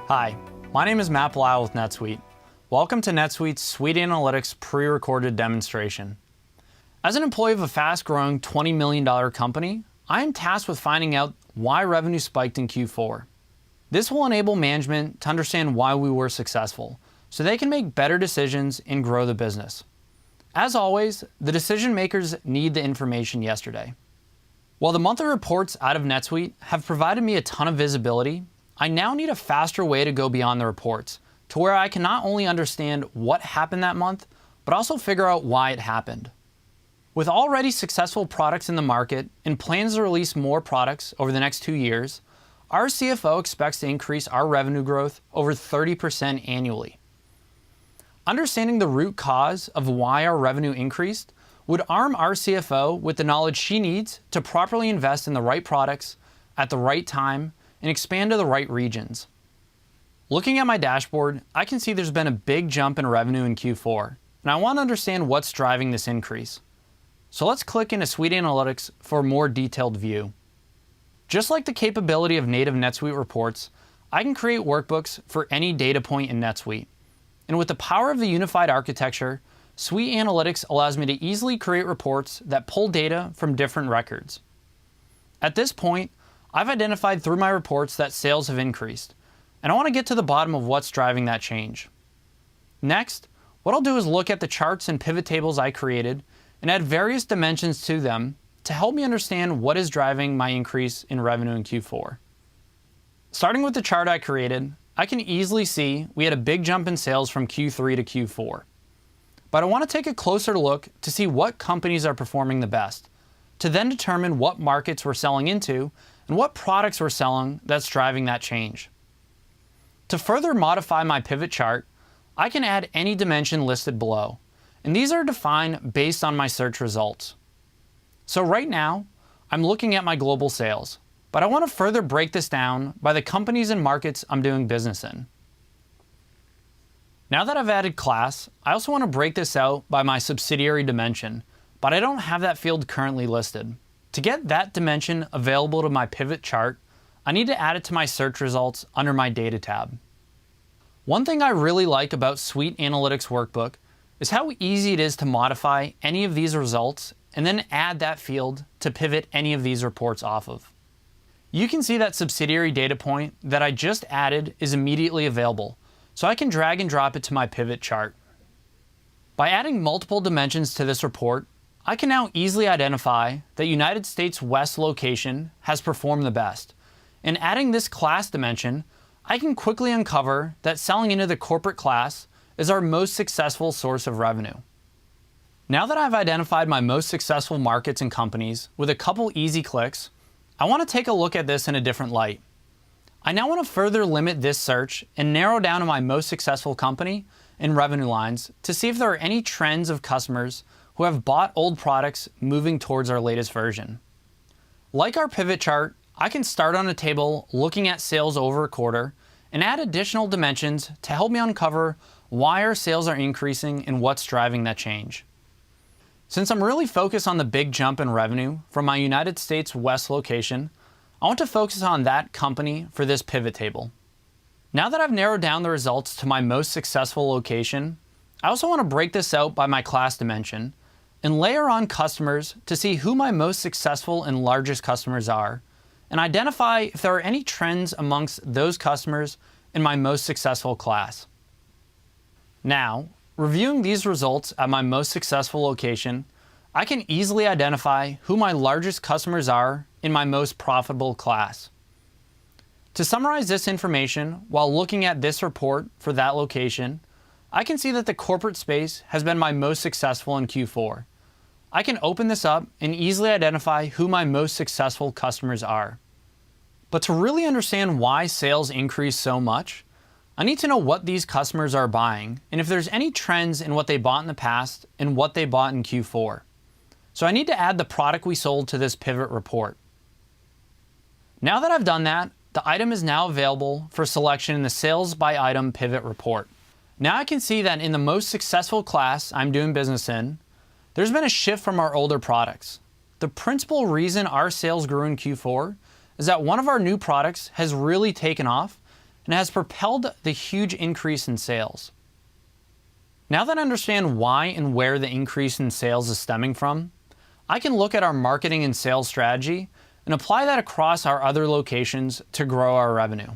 Hi, my name is Matt Blau with NetSuite. Welcome to NetSuite's SuiteAnalytics pre-recorded demonstration. As an employee of a fast-growing $20 million company, I am tasked with finding out why revenue spiked in Q4. This will enable management to understand why we were successful, so they can make better decisions and grow the business. As always, the decision makers need the information yesterday. While the monthly reports out of NetSuite have provided me a ton of visibility, I now need a faster way to go beyond the reports, to where I can not only understand what happened that month, but also figure out why it happened. With already successful products in the market and plans to release more products over the next 2 years, our CFO expects to increase our revenue growth over 30% annually. Understanding the root cause of why our revenue increased would arm our CFO with the knowledge she needs to properly invest in the right products at the right time and expand to the right regions. Looking at my dashboard, I can see there's been a big jump in revenue in Q4, and I want to understand what's driving this increase. So let's click into SuiteAnalytics for a more detailed view. Just like the capability of native NetSuite reports, I can create workbooks for any data point in NetSuite. And with the power of the unified architecture, SuiteAnalytics allows me to easily create reports that pull data from different records. At this point, I've identified through my reports that sales have increased, and I want to get to the bottom of what's driving that change. Next, what I'll do is look at the charts and pivot tables I created and add various dimensions to them to help me understand what is driving my increase in revenue in Q4. Starting with the chart I created, I can easily see we had a big jump in sales from Q3 to Q4. But I want to take a closer look to see what companies are performing the best, to then determine what markets we're selling into and what products we're selling that's driving that change. To further modify my pivot chart, I can add any dimension listed below, and these are defined based on my search results. So right now, I'm looking at my global sales, but I want to further break this down by the companies and markets I'm doing business in. Now that I've added class, I also want to break this out by my subsidiary dimension, but I don't have that field currently listed. To get that dimension available to my pivot chart, I need to add it to my search results under my data tab. One thing I really like about SuiteAnalytics Workbook is how easy it is to modify any of these results and then add that field to pivot any of these reports off of. You can see that subsidiary data point that I just added is immediately available, so I can drag and drop it to my pivot chart. By adding multiple dimensions to this report, I can now easily identify that United States West location has performed the best. And adding this class dimension, I can quickly uncover that selling into the corporate class is our most successful source of revenue. Now that I've identified my most successful markets and companies with a couple easy clicks, I want to take a look at this in a different light. I now want to further limit this search and narrow down to my most successful company and revenue lines to see if there are any trends of customers who have bought old products moving towards our latest version. Like our pivot chart, I can start on a table looking at sales over a quarter and add additional dimensions to help me uncover why our sales are increasing and what's driving that change. Since I'm really focused on the big jump in revenue from my United States West location, I want to focus on that company for this pivot table. Now that I've narrowed down the results to my most successful location, I also want to break this out by my class dimension and layer on customers to see who my most successful and largest customers are, and identify if there are any trends amongst those customers in my most successful class. Now, reviewing these results at my most successful location, I can easily identify who my largest customers are in my most profitable class. To summarize this information while looking at this report for that location, I can see that the corporate space has been my most successful in Q4. I can open this up and easily identify who my most successful customers are. But to really understand why sales increase so much, I need to know what these customers are buying and if there's any trends in what they bought in the past and what they bought in Q4. So I need to add the product we sold to this pivot report. Now that I've done that, the item is now available for selection in the Sales by Item pivot report. Now I can see that in the most successful class I'm doing business in, there's been a shift from our older products. The principal reason our sales grew in Q4 is that one of our new products has really taken off and has propelled the huge increase in sales. Now that I understand why and where the increase in sales is stemming from, I can look at our marketing and sales strategy and apply that across our other locations to grow our revenue.